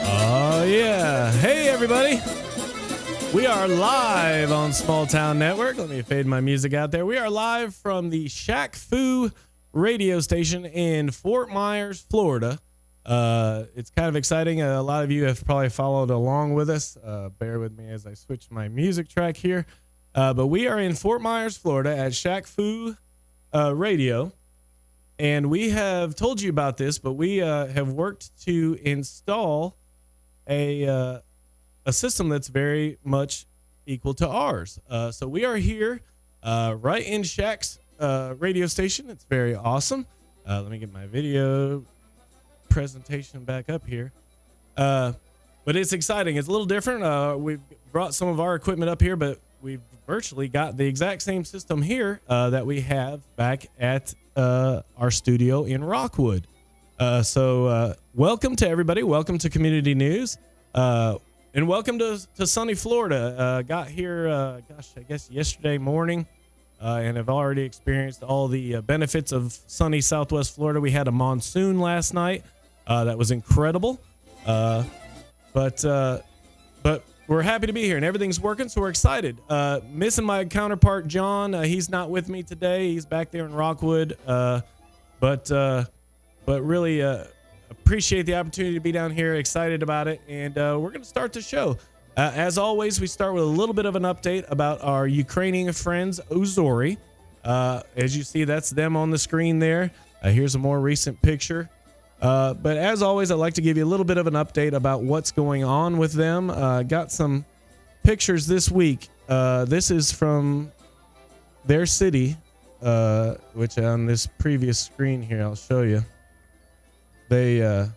Oh, yeah. Hey, everybody. We are live on Small Town Network. Let me fade my music out there. We are live from the ShaqFu radio station in Fort Myers, Florida. It's kind of exciting. A lot of you have probably followed along with us. Bear with me as I switch my music track here. But we are in Fort Myers, Florida at ShaqFu Radio. And we have told you about this, but we have worked to install a system that's very much equal to ours. So we are here right in Shaq's radio station. It's very awesome. Let me get my video presentation back up here. But it's exciting. It's a little different. We've brought some of our equipment up here, but we've virtually got the exact same system here that we have back at our studio in Rockwood. So welcome to everybody. Welcome to Community News. And welcome to sunny Florida. Got here, I guess yesterday morning, and have already experienced all the benefits of sunny Southwest Florida. We had a monsoon last night. That was incredible. But we're happy to be here, and everything's working, so we're excited. Missing my counterpart, John. He's not with me today. He's back there in Rockwood. But really appreciate the opportunity to be down here. Excited about it, and we're going to start the show. As always, we start with a little bit of an update about our Ukrainian friends, Uzori. As you see, that's them on the screen there. Here's a more recent picture. But as always, I'd like to give you a little bit of an update about what's going on with them. Got some pictures this week. This is from their city, which on this previous screen here, I'll show you. They are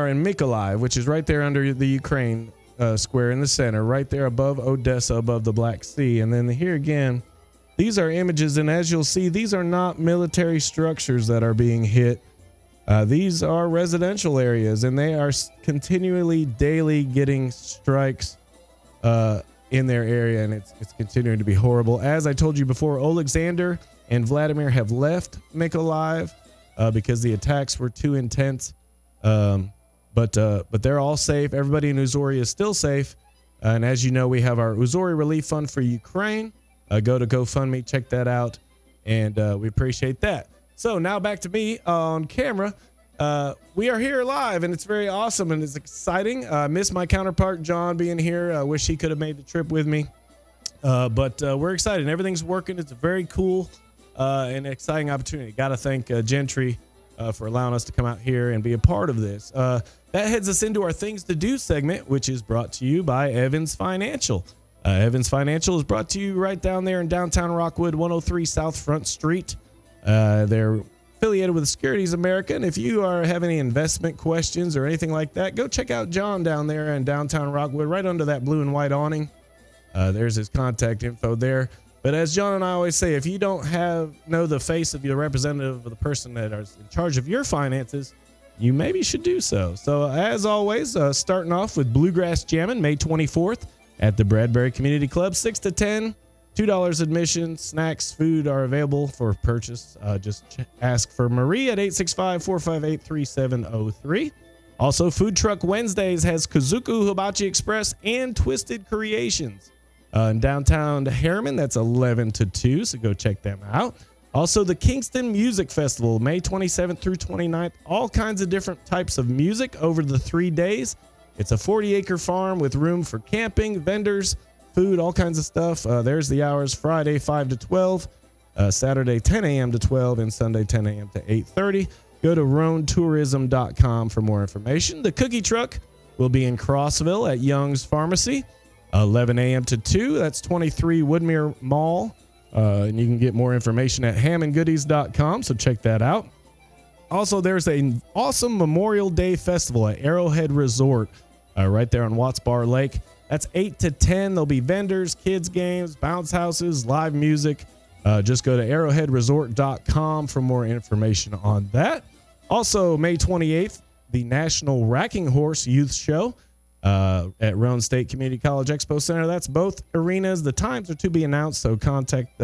in Mykolaiv, which is right there under the Ukraine square in the center, right there above Odessa, above the Black Sea. And then here again, these are images, and as you'll see, these are not military structures that are being hit. These are residential areas, and they are continually, daily getting strikes in their area, and it's continuing to be horrible. As I told you before, Alexander and Vladimir have left Mykolaiv because the attacks were too intense. But they're all safe. Everybody in Uzori is still safe. And as you know, we have our Uzori Relief Fund for Ukraine. Go to GoFundMe, check that out, and we appreciate that. So now back to me on camera. We are here live, and it's very awesome, and it's exciting. I miss my counterpart, John, being here. I wish he could have made the trip with me. But we're excited, and everything's working. It's a very cool and exciting opportunity. Got to thank Gentry for allowing us to come out here and be a part of this. That heads us into our Things to Do segment, which is brought to you by Evans Financial. Evans Financial is brought to you right down there in downtown Rockwood, 103 South Front Street. They're affiliated with Securities America, and if you have any investment questions or anything like that, go check out John down there in downtown Rockwood, right under that blue and white awning. There's his contact info there. But as John and I always say, if you don't know the face of your representative of the person that is in charge of your finances, you maybe should do so. So as always, starting off with Bluegrass Jammin', May 24th at the Bradbury Community Club, 6 to 10. $2 admission. Snacks, food are available for purchase. Just ask for Marie at 865-458-3703. Also, Food Truck Wednesdays has Kazuku Hibachi Express and Twisted Creations. In downtown Harriman, that's 11 to 2, so go check them out. Also, the Kingston Music Festival, May 27th through 29th. All kinds of different types of music over the 3 days. It's a 40-acre farm with room for camping, vendors, food, all kinds of stuff. There's the hours: Friday 5 to 12, Saturday 10 a.m. to 12, and Sunday 10 a.m. to 8:30. Go to roantourism.com for more information. The cookie truck will be in Crossville at Young's Pharmacy, 11 a.m. to 2. That's 23 Woodmere Mall. And you can get more information at hamandgoodies.com, so check that out. Also, there's an awesome Memorial Day Festival at Arrowhead Resort right there on Watts Bar Lake. That's 8 to 10. There'll be vendors, kids games, bounce houses, live music. Just go to arrowheadresort.com for more information on that. Also, May 28th, the National Racking Horse Youth Show at Roan State Community College Expo Center. That's both arenas. The times are to be announced, so contact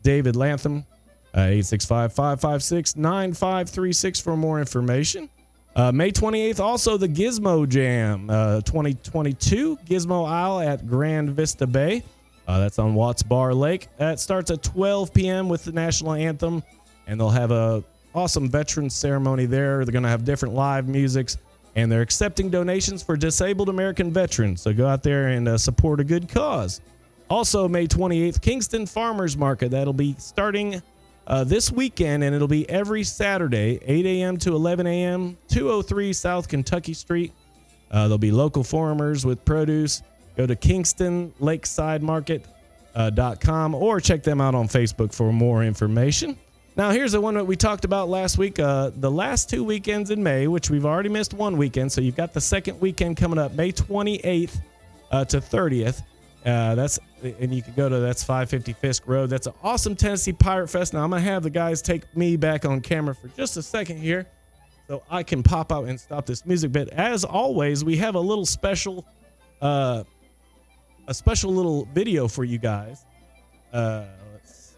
David Lantham, 865-556-9536 for more information. May 28th, also the Gizmo Jam 2022 Gizmo Isle at Grand Vista Bay. That's on Watts Bar Lake. That starts at 12 p.m. with the national anthem, and they'll have a awesome veterans ceremony there. They're going to have different live musics, and they're accepting donations for disabled American veterans. So go out there and support a good cause. Also, May 28th, Kingston Farmers Market. That'll be starting this weekend, and it'll be every Saturday, 8 a.m. to 11 a.m., 203 South Kentucky Street. There'll be local farmers with produce. Go to KingstonLakesideMarket.com or check them out on Facebook for more information. Now, here's the one that we talked about last week. The last 2 weekends in May, which we've already missed one weekend, so you've got the second weekend coming up, May 28th to 30th. And you can go to, that's 550 Fisk Road. That's an awesome Tennessee Pirate Fest. Now, I'm going to have the guys take me back on camera for just a second here so I can pop out and stop this music. But as always, we have a little special little video for you guys. Let's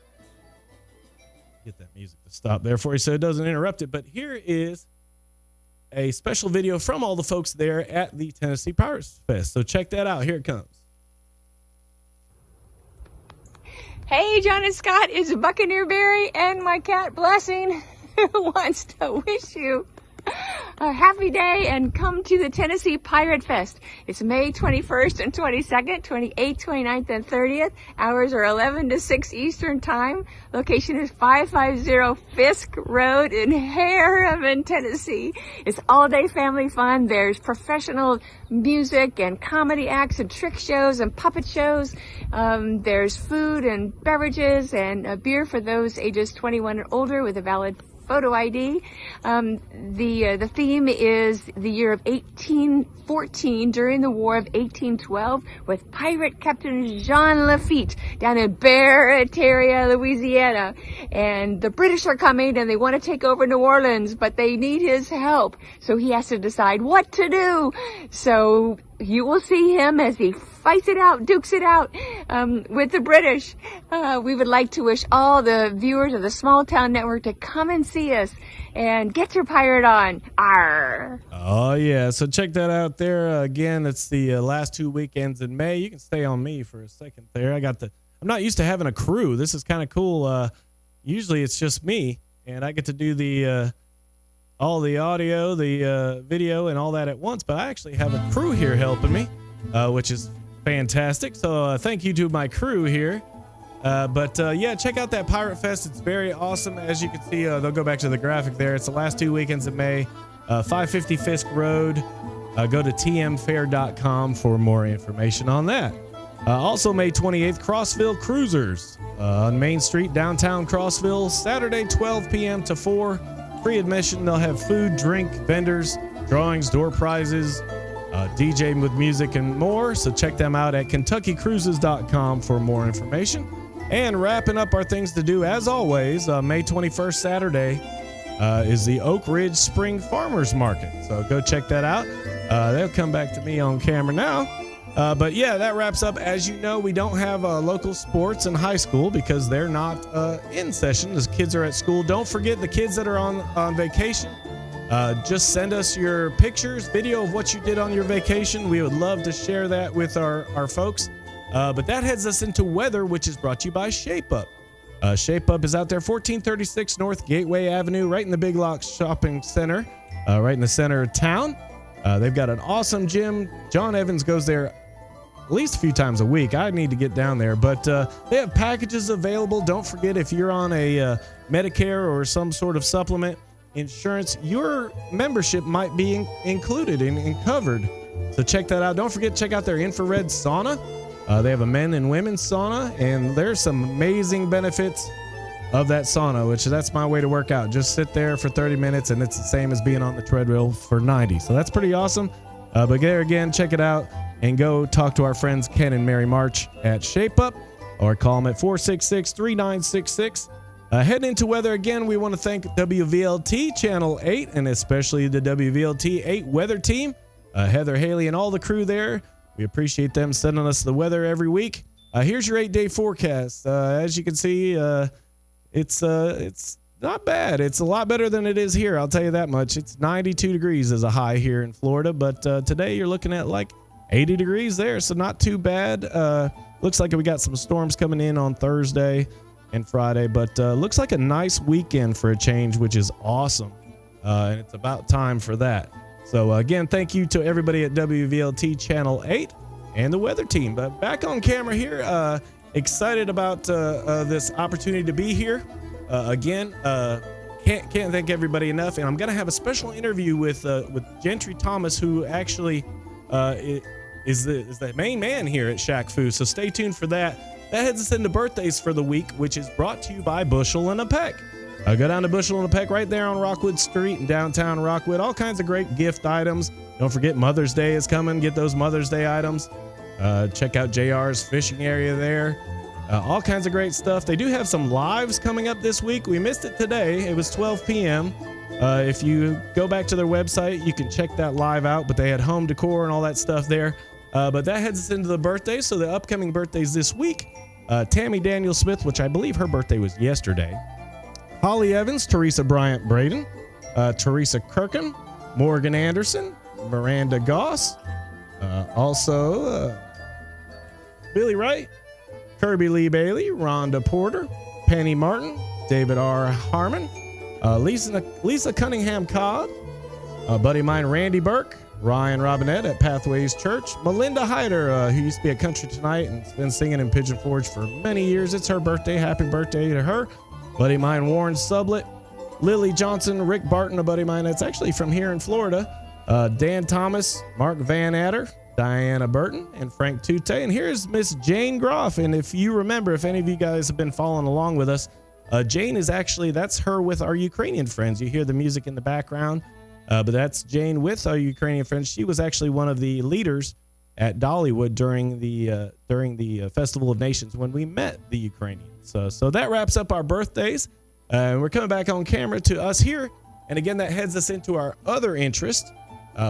get that music to stop there for you so it doesn't interrupt it. But here is a special video from all the folks there at the Tennessee Pirates Fest. So check that out. Here it comes. Hey, John and Scott, it's Buccaneer Barry and my cat Blessing who wants to wish you a happy day and come to the Tennessee Pirate Fest. It's May 21st and 22nd, 28th, 29th, and 30th. Hours are 11 to 6 Eastern Time. Location is 550 Fisk Road in Harriman, Tennessee. It's all-day family fun. There's professional music and comedy acts and trick shows and puppet shows. There's food and beverages and beer for those ages 21 and older with a valid photo ID. The theme is the year of 1814 during the War of 1812 with pirate Captain Jean Lafitte down in Barataria, Louisiana. And the British are coming and they want to take over New Orleans, but they need his help. So he has to decide what to do. So you will see him as he fights it out, dukes it out with the British. We would like to wish all the viewers of the Small Town Network to come and see us and get your pirate on. Arr! Oh, yeah. So check that out there. Again, it's the last 2 weekends in May. You can stay on me for a second there. I'm not used to having a crew. This is kind of cool. Usually it's just me, and I get to do the all the audio, the video, and all that at once. But I actually have a crew here helping me, which is fantastic. So thank you to my crew here. Yeah, check out that Pirate Fest. It's very awesome. As you can see, they'll go back to the graphic there. It's the last 2 weekends in May. 550 Fisk Road. Go to tmfair.com for more information on that. Also, May 28th, Crossville Cruisers on Main Street, downtown Crossville. Saturday, 12 p.m. to 4. Free admission. They'll have food, drink, vendors, drawings, door prizes, DJ with music, and more. So check them out at KentuckyCruises.com for more information. And wrapping up our things to do, as always, May 21st, Saturday, is the Oak Ridge Spring Farmers Market. So go check that out. They'll come back to me on camera now. But yeah, that wraps up. As you know, we don't have local sports in high school because they're not in session. The kids are at school. Don't forget the kids that are on vacation. Just send us your pictures, video of what you did on your vacation. We would love to share that with our folks. But that heads us into weather, which is brought to you by Shape Up. Shape Up is out there, 1436 North Gateway Avenue, right in the Big Lock Shopping Center, right in the center of town. They've got an awesome gym. John Evans goes there at least a few times a week. I need to get down there, but they have packages available. Don't forget, if you're on a Medicare or some sort of supplement insurance, your membership might be included and covered. So check that out. Don't forget to check out their infrared sauna. They have a men and women's sauna, and there's some amazing benefits of that sauna, which that's my way to work out. Just sit there for 30 minutes, and it's the same as being on the treadmill for 90. So that's pretty awesome. But there again, check it out and go talk to our friends Ken and Mary March at Shape Up, or call them at 466-3966. Heading into weather again, we want to thank WVLT Channel 8 and especially the WVLT 8 weather team, Heather, Haley, and all the crew there. We appreciate them sending us the weather every week. Here's your 8-day forecast. As you can see, it's not bad. It's a lot better than it is here. I'll tell you that much. It's 92 degrees as a high here in Florida, but today you're looking at like 80 degrees there. So not too bad. Looks like we got some storms coming in on Thursday and Friday, but looks like a nice weekend for a change, which is awesome. And it's about time for that. So again, thank you to everybody at WVLT Channel 8 and the weather team. But back on camera here, excited about this opportunity to be here. Again, can't thank everybody enough. And I'm going to have a special interview with Gentry Thomas, who actually is the main man here at ShaqFu. So stay tuned for that. That heads us into birthdays for the week, which is brought to you by Bushel and a Peck. Go down to Bushel and a Peck right there on Rockwood Street in downtown Rockwood. All kinds of great gift items. Don't forget Mother's Day is coming. Get those Mother's Day items. Check out JR's fishing area there. All kinds of great stuff. They do have some lives coming up this week. We missed it today. It was 12 p.m. If you go back to their website, you can check that live out, but they had home decor and all that stuff there. But that heads us into the birthdays. So the upcoming birthdays this week, Tammy Daniel Smith, which I believe her birthday was yesterday. Holly Evans, Teresa Bryant Braden, Teresa Kirkin, Morgan Anderson, Miranda Goss, also Billy Wright, Kirby Lee Bailey, Rhonda Porter, Penny Martin, David R. Harmon, Lisa Cunningham Cobb, buddy of mine Randy Burke, Ryan Robinette at Pathways Church, Melinda Hyder, who used to be at Country Tonight and has been singing in Pigeon Forge for many years. It's her birthday. Happy birthday to her. Buddy of mine, Warren Sublett, Lily Johnson, Rick Barton, a buddy of mine that's actually from here in Florida, Dan Thomas, Mark Van Adder, Diana Burton, and Frank Tute. And here's Miss Jane Groff. And if you remember, if any of you guys have been following along with us, Jane is actually, that's her with our Ukrainian friends. You hear the music in the background, but that's Jane with our Ukrainian friends. She was actually one of the leaders at Dollywood during the Festival of Nations when we met the Ukrainians. So that wraps up our birthdays. We're coming back on camera to us here. And again, that heads us into our other interest,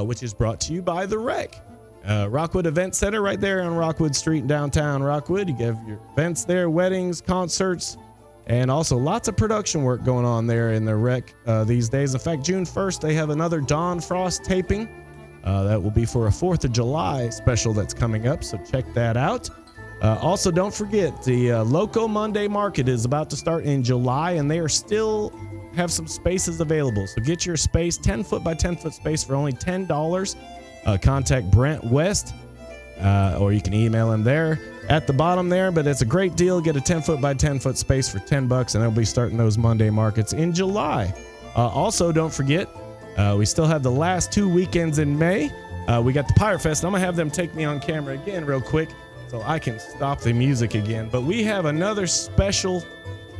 which is brought to you by The Rec. Rockwood Event Center right there on Rockwood Street in downtown Rockwood. You have your events there, weddings, concerts, and also lots of production work going on there in The Rec these days. In fact, June 1st, they have another Dawn Frost taping. That will be for a 4th of July special that's coming up, so check that out. Also, don't forget, the Loco Monday Market is about to start in July, and they are still have some spaces available. So get your space, 10-foot by 10-foot space for only $10. Contact Brent West, or you can email him there at the bottom there. But it's a great deal. Get a 10-foot by 10-foot space for $10, and they'll be starting those Monday markets in July. Also, don't forget, we still have the last 2 weekends in May. We got the Pirate Fest. I'm going to have them take me on camera again real quick so I can stop the music again. But we have another special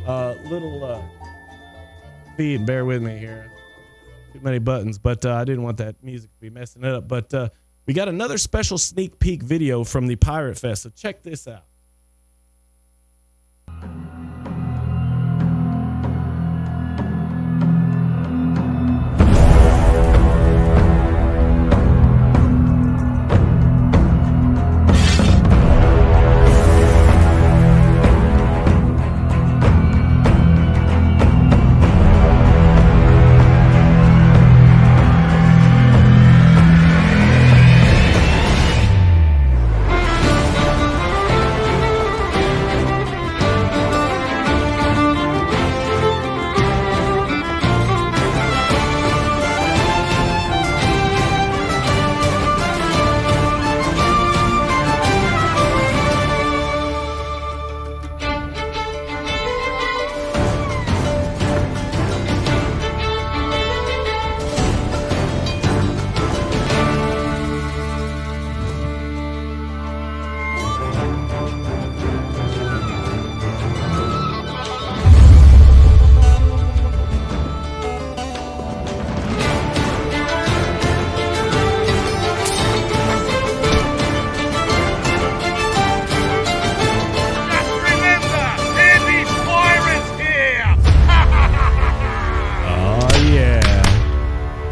little feed. Bear with me here. Too many buttons, but I didn't want that music to be messing it up. But we got another special sneak peek video from the Pirate Fest. So check this out.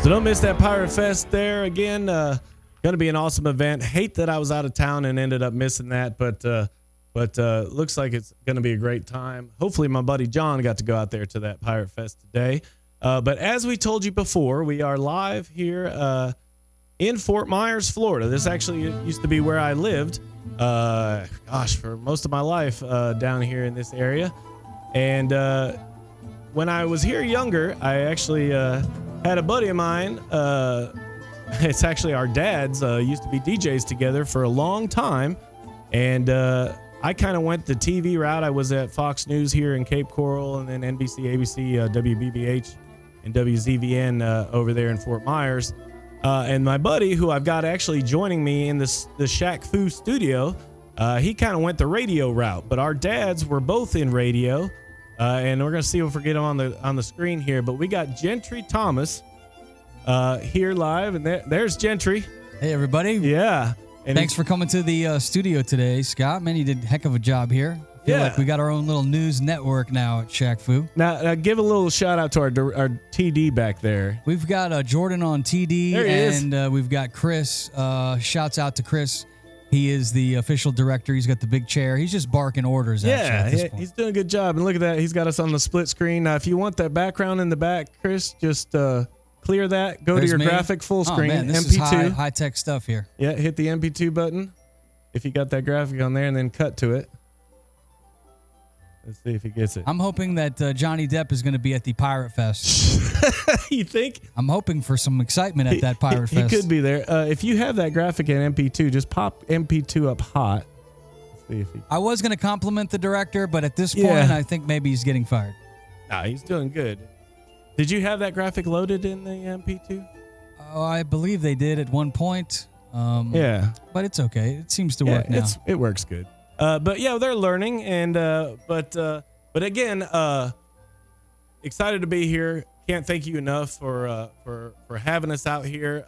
So don't miss that Pirate Fest there. Again, going to be an awesome event. Hate that I was out of town and ended up missing that, but But looks like it's going to be a great time. Hopefully my buddy John got to go out there to that Pirate Fest today. But as we told you before, we are live here in Fort Myers, Florida. This actually used to be where I lived, for most of my life down here in this area. And when I was here younger, I actually had a buddy of mine. It's actually our dads used to be DJs together for a long time. And I kind of went the TV route. I was at Fox News here in Cape Coral, and then NBC, ABC, WBBH, and WZVN over there in Fort Myers. And my buddy, who I've got actually joining me in the ShaqFu studio, he kind of went the radio route. But our dads were both in radio, and we're gonna see if we get him on the screen here. But we got Gentry Thomas here live, and there's Gentry. Hey everybody! Yeah, and thanks for coming to the studio today, Scott. Man, you did a heck of a job here. I feel like we got our own little news network now at ShaqFu. Now, give a little shout out to our TD back there. We've got Jordan on TD, there he and we've got Chris. Shouts out to Chris. He is the official director. He's got the big chair. He's just barking orders. At this point. He's doing a good job. And look at that. He's got us on the split screen. Now, if you want that background in the back, Chris, just clear that. Go to your graphic full screen. Oh, man, this MP2. Is high-tech stuff here. Yeah, hit the MP2 button if you got that graphic on there, and then cut to it. Let's see if he gets it. I'm hoping that Johnny Depp is going to be at the Pirate Fest. You think? I'm hoping for some excitement at that Pirate Fest. He could be there. If you have that graphic in MP2, just pop MP2 up hot. Let's see if he... I was going to compliment the director, but at this point, I think maybe he's getting fired. Nah, he's doing good. Did you have that graphic loaded in the MP2? Oh, I believe they did at one point. Yeah. But it's okay. It seems to work now. It works good. But yeah, they're learning, and but again, excited to be here. Can't thank you enough for having us out here.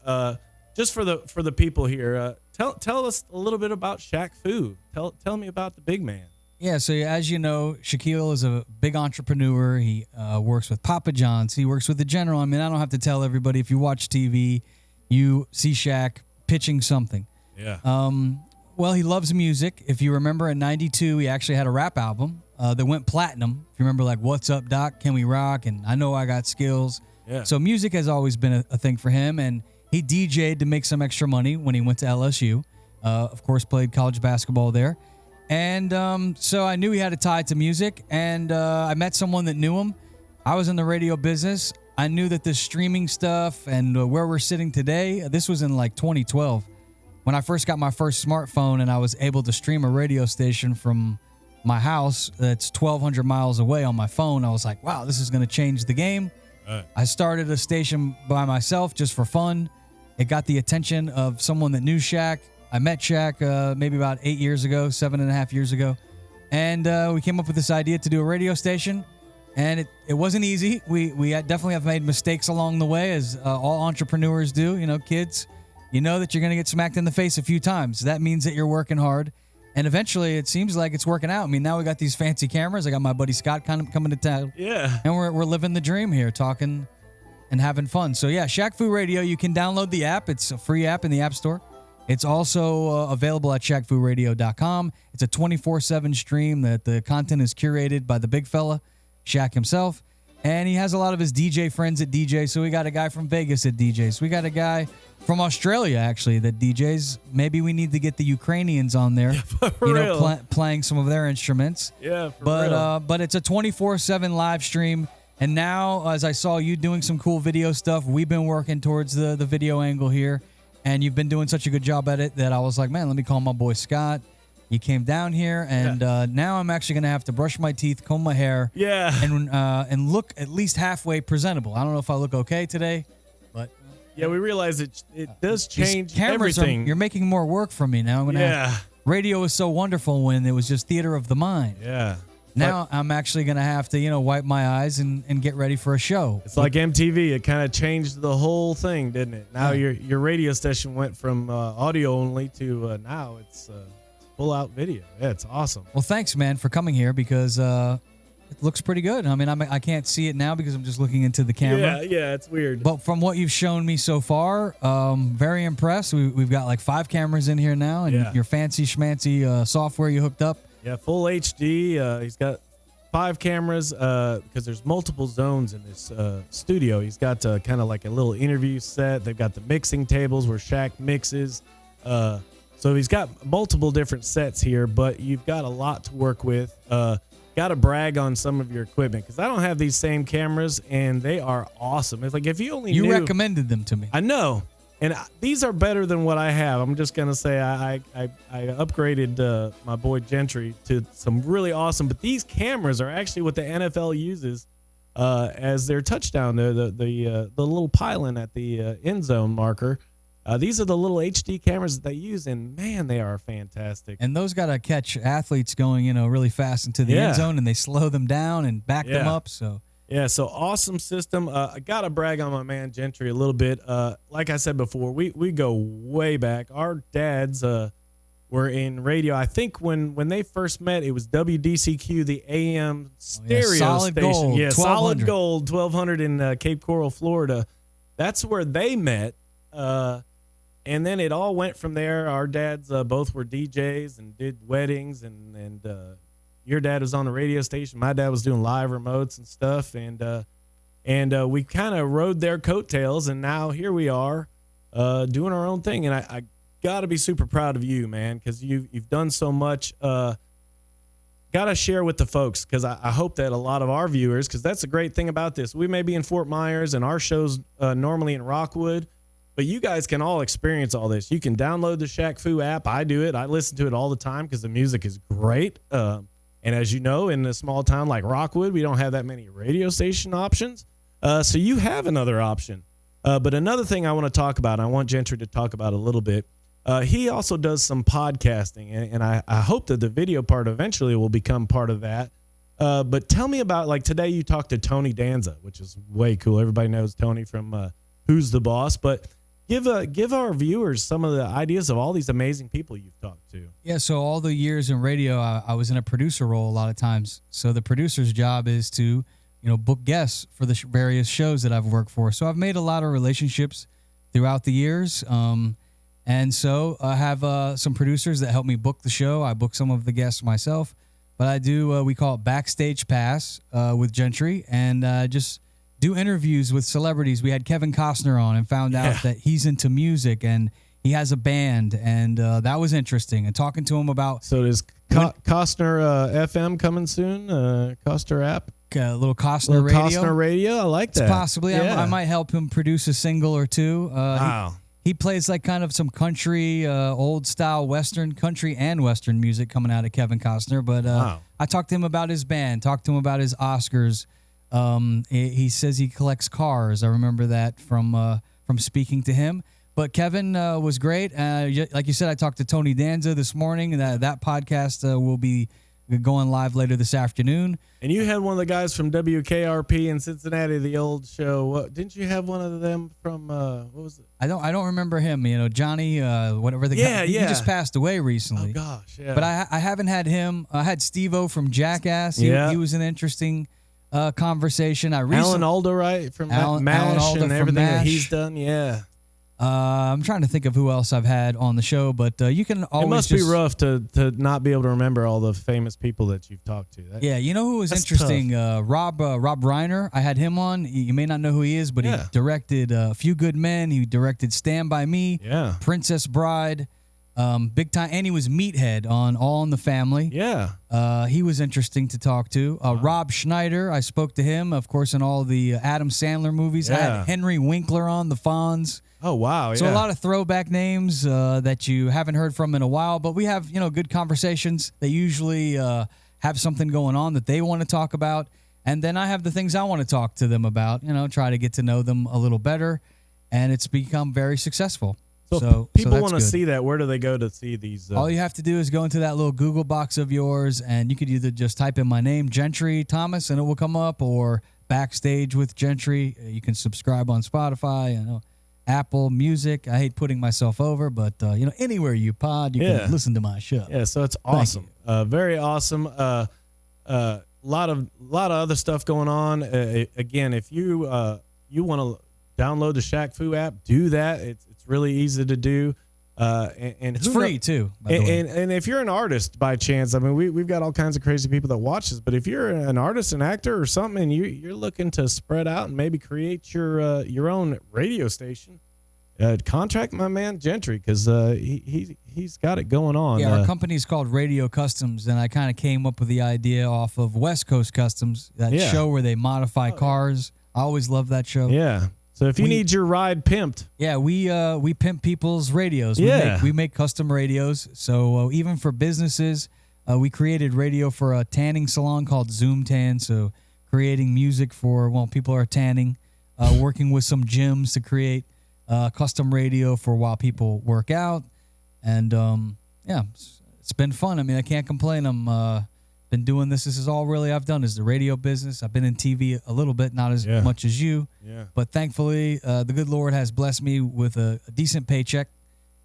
Just for the people here, tell us a little bit about ShaqFu. Tell me about the big man. Yeah, so as you know, Shaquille is a big entrepreneur. He works with Papa John's. He works with the General. I mean, I don't have to tell everybody. If you watch TV, you see Shaq pitching something. Yeah. Well, he loves music. If you remember, in '92, he actually had a rap album that went platinum. If you remember, like "What's Up, Doc? Can We Rock?" and "I Know I Got Skills." Yeah. So music has always been a thing for him, and he DJ'd to make some extra money when he went to LSU. Of course, played college basketball there, and so I knew he had a tie to music. And I met someone that knew him. I was in the radio business. I knew that this streaming stuff and where we're sitting today. This was in like 2012. When I first got my first smartphone and I was able to stream a radio station from my house that's 1,200 miles away on my phone, I was like, wow, this is going to change the game. I started a station by myself just for fun. It got the attention of someone that knew Shaq. I met Shaq maybe about 8 years ago, 7.5 years ago. And we came up with this idea to do a radio station. And it wasn't easy. We definitely have made mistakes along the way, as all entrepreneurs do, kids. You know that you're going to get smacked in the face a few times. That means that you're working hard. And eventually, it seems like it's working out. I mean, now we got these fancy cameras. I got my buddy Scott kind of coming to town. Yeah. And we're living the dream here, talking and having fun. So, yeah, ShaqFu Radio, you can download the app. It's a free app in the App Store. It's also available at ShaqFuRadio.com. It's a 24/7 stream that the content is curated by the big fella, Shaq himself. And he has a lot of his DJ friends that DJ. So we got a guy from Vegas that DJs. We got a guy from Australia, actually, that DJs. Maybe we need to get the Ukrainians on there, playing some of their instruments. Yeah, real. But it's a 24/7 live stream. And now, as I saw you doing some cool video stuff, we've been working towards the video angle here. And you've been doing such a good job at it that I was like, man, let me call my boy Scott. You came down here, and now I'm actually going to have to brush my teeth, comb my hair, and look at least halfway presentable. I don't know if I look okay today, but... Yeah, we realize it does change everything. You're making more work for me now. Radio was so wonderful when it was just theater of the mind. Yeah. Now I'm actually going to have to, wipe my eyes and get ready for a show. It's like MTV. It kind of changed the whole thing, didn't it? Now your radio station went from audio only to now it's full out video. Yeah, it's awesome. Well, thanks, man, for coming here because it looks pretty good. I mean, I can't see it now because I'm just looking into the camera. Yeah, it's weird. But from what you've shown me so far, very impressed. We've got like 5 cameras in here now, and your fancy schmancy software you hooked up. Yeah, full HD. He's got 5 cameras because there's multiple zones in this studio. He's got kind of like a little interview set. They've got the mixing tables where Shaq mixes. So he's got multiple different sets here, but you've got a lot to work with. Got to brag on some of your equipment because I don't have these same cameras, and they are awesome. It's like if you only knew, recommended them to me. I know, and these are better than what I have. I'm just gonna say I upgraded my boy Gentry to some really awesome. But these cameras are actually what the NFL uses as their touchdown. The little pylon at the end zone marker. These are the little HD cameras that they use, and man, they are fantastic. And those got to catch athletes going, really fast into the end zone, and they slow them down and back them up. So awesome system. I gotta brag on my man Gentry a little bit. Like I said before, we go way back. Our dads were in radio. I think when they first met, it was WDCQ, the AM stereo solid station. Gold, yeah, 1200. Solid Gold, 1200 in Cape Coral, Florida. That's where they met. And then it all went from there. Our dads both were DJs and did weddings, and your dad was on the radio station. My dad was doing live remotes and stuff, and we kind of rode their coattails, and now here we are doing our own thing. And I got to be super proud of you, man, because you've done so much. Got to share with the folks because I hope that a lot of our viewers, because that's a great thing about this. We may be in Fort Myers, and our show's normally in Rockwood. But you guys can all experience all this. You can download the ShaqFu app. I do it. I listen to it all the time because the music is great. And as you know, in a small town like Rockwood, we don't have that many radio station options. So you have another option. But another thing I want to talk about, I want Gentry to talk about a little bit. He also does some podcasting, and I hope that the video part eventually will become part of that. But tell me about, like today you talked to Tony Danza, which is way cool. Everybody knows Tony from Who's the Boss, but Give our viewers some of the ideas of all these amazing people you've talked to. Yeah, so all the years in radio, I was in a producer role a lot of times. So the producer's job is to, book guests for the various shows that I've worked for. So I've made a lot of relationships throughout the years. And so I have some producers that help me book the show. I book some of the guests myself. But I do, we call it Backstage Pass with Gentry, and just do interviews with celebrities. We had Kevin Costner on and found out that he's into music and he has a band, and that was interesting. And talking to him about... So does Costner FM coming soon? Costner app? A little Costner radio. Costner radio? I like that. Possibly. I might help him produce a single or two. Wow. He plays like kind of some country, old style Western, country and Western music coming out of Kevin Costner. But I talked to him about his band, talked to him about his Oscars. He says he collects cars. I remember that from speaking to him. But Kevin was great. Like you said, I talked to Tony Danza this morning. That podcast will be going live later this afternoon. And you had one of the guys from WKRP in Cincinnati, the old show. Didn't you have one of them from what was it? I don't remember him. Johnny, whatever the guy. He just passed away recently. Oh gosh, yeah. But I haven't had him. I had Steve-O from Jackass. He was an interesting conversation. Alan Alda, right? From MASH Alda and everything that he's done. Yeah. I'm trying to think of who else I've had on the show, but you can always. It must be rough to not be able to remember all the famous people that you've talked to. You know who was interesting? Rob Reiner. I had him on. You may not know who he is, but he directed A Few Good Men. He directed Stand By Me. Yeah. Princess Bride. Big time, and he was Meathead on All in the Family. Yeah. He was interesting to talk to. Rob Schneider. I spoke to him, of course, in all the Adam Sandler movies. I had Henry Winkler on The Fonz. Oh, wow. So a lot of throwback names that you haven't heard from in a while, but we have, good conversations. They usually have something going on that they want to talk about. And then I have the things I want to talk to them about, try to get to know them a little better. And it's become very successful. So people want to see that. Where do they go to see these? All you have to do is go into that little Google box of yours, and you could either just type in my name, Gentry Thomas, and it will come up, or Backstage with Gentry. You can subscribe on Spotify, Apple Music. I hate putting myself over, but anywhere you pod, you can listen to my show. Yeah, so it's awesome. Very awesome. Lot of other stuff going on. Again, if you want to download the ShaqFu app, do that. It's really easy to do. And it's free too. By the way. And if you're an artist by chance, I mean, we've got all kinds of crazy people that watch this. But if you're an artist, an actor, or something, and you're looking to spread out and maybe create your own radio station, contract my man Gentry, because he's got it going on. Yeah, our company's called Radio Customs, and I kind of came up with the idea off of West Coast Customs, that show where they modify cars. I always love that show. Yeah. So if you need your ride pimped. Yeah, we pimp people's radios. We make custom radios. So even for businesses, we created radio for a tanning salon called Zoom Tan. So creating music for, people are tanning, working with some gyms to create custom radio for while people work out. And it's been fun. I mean, I can't complain. I'm been doing this. This is all really I've done is the radio business. I've been in TV a little bit, not as much as you. Yeah. But thankfully, the good Lord has blessed me with a decent paycheck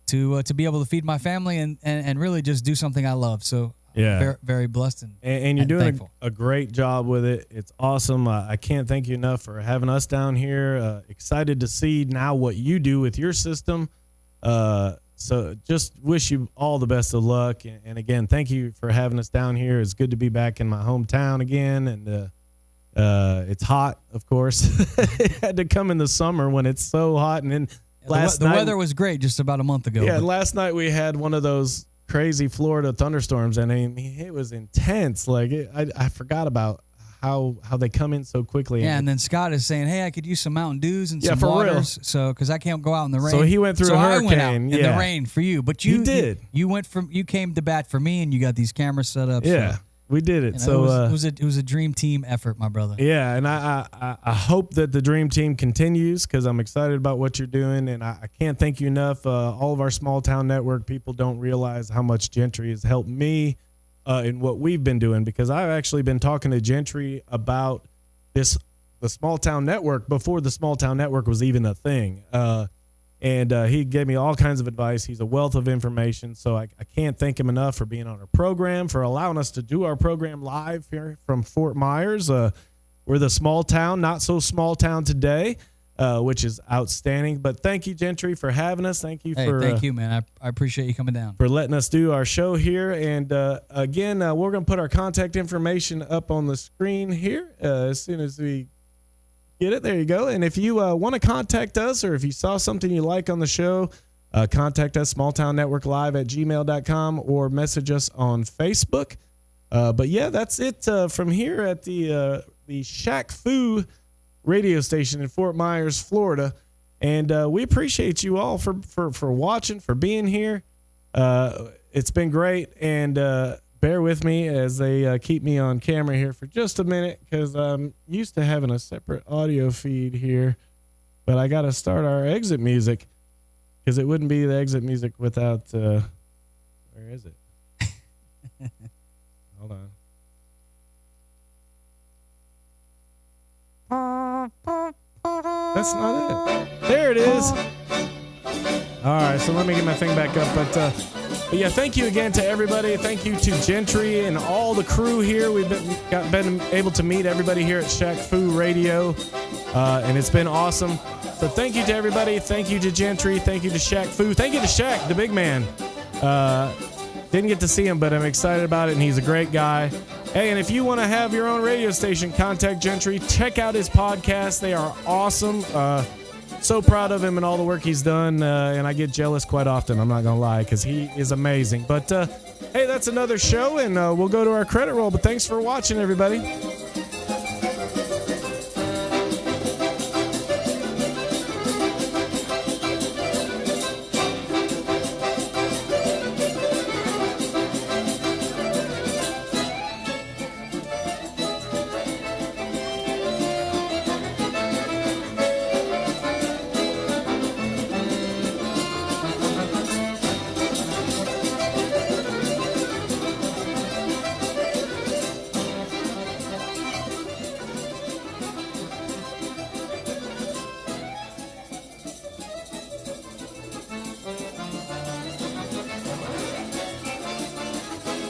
to be able to feed my family and really just do something I love. So very, very blessed and you're doing a great job with it. It's awesome. I can't thank you enough for having us down here. Excited to see now what you do with your system. So just wish you all the best of luck. And again, thank you for having us down here. It's good to be back in my hometown again. And it's hot, of course. It had to come in the summer when it's so hot. And then the weather was great just about a month ago. Yeah, last night we had one of those crazy Florida thunderstorms, and I mean, it was intense. Like I forgot about how they come in so quickly. Yeah, and then Scott is saying, "Hey, I could use some Mountain Dews and some waters." Real. So, because I can't go out in the rain. So he went through a hurricane. I went out in the rain for you, but you did. You came to bat for me, and you got these cameras set up. Yeah, so, we did it. So it was a dream team effort, my brother. Yeah, and I hope that the dream team continues because I'm excited about what you're doing, and I can't thank you enough. All of our small town network people don't realize how much Gentry has helped me. In what we've been doing, because I've actually been talking to Gentry about the small town network before the small town network was even a thing. And he gave me all kinds of advice. He's a wealth of information. So I can't thank him enough for being on our program, for allowing us to do our program live here from Fort Myers. We're the small town, not so small town today, which is outstanding. But thank you, Gentry, for having us. Thank you thank you, man. I appreciate you coming down. For letting us do our show here. And again, we're going to put our contact information up on the screen here as soon as we get it. There you go. And if you want to contact us, or if you saw something you like on the show, contact us, smalltownnetworklive@gmail.com, or message us on Facebook. But yeah, that's it from here at the ShaqFu radio station in Fort Myers, Florida. And we appreciate you all for watching, for being here. It's been great. And bear with me as they keep me on camera here for just a minute, because I'm used to having a separate audio feed here. But I got to start our exit music, because it wouldn't be the exit music without where is it? Hold on. That's not it. There it is. All right, so let me get my thing back up. But yeah, thank you again to everybody. Thank you to Gentry and all the crew here. We've been able to meet everybody here at ShaqFu Radio, and it's been awesome. So thank you to everybody. Thank you to Gentry. Thank you to ShaqFu. Thank you to Shaq, the big man. Didn't get to see him, but I'm excited about it, and he's a great guy. Hey, and if you want to have your own radio station, contact Gentry. Check out his podcast. They are awesome. So proud of him and all the work he's done, and I get jealous quite often, I'm not going to lie, because he is amazing. But, hey, that's another show, and we'll go to our credit roll. But thanks for watching, everybody.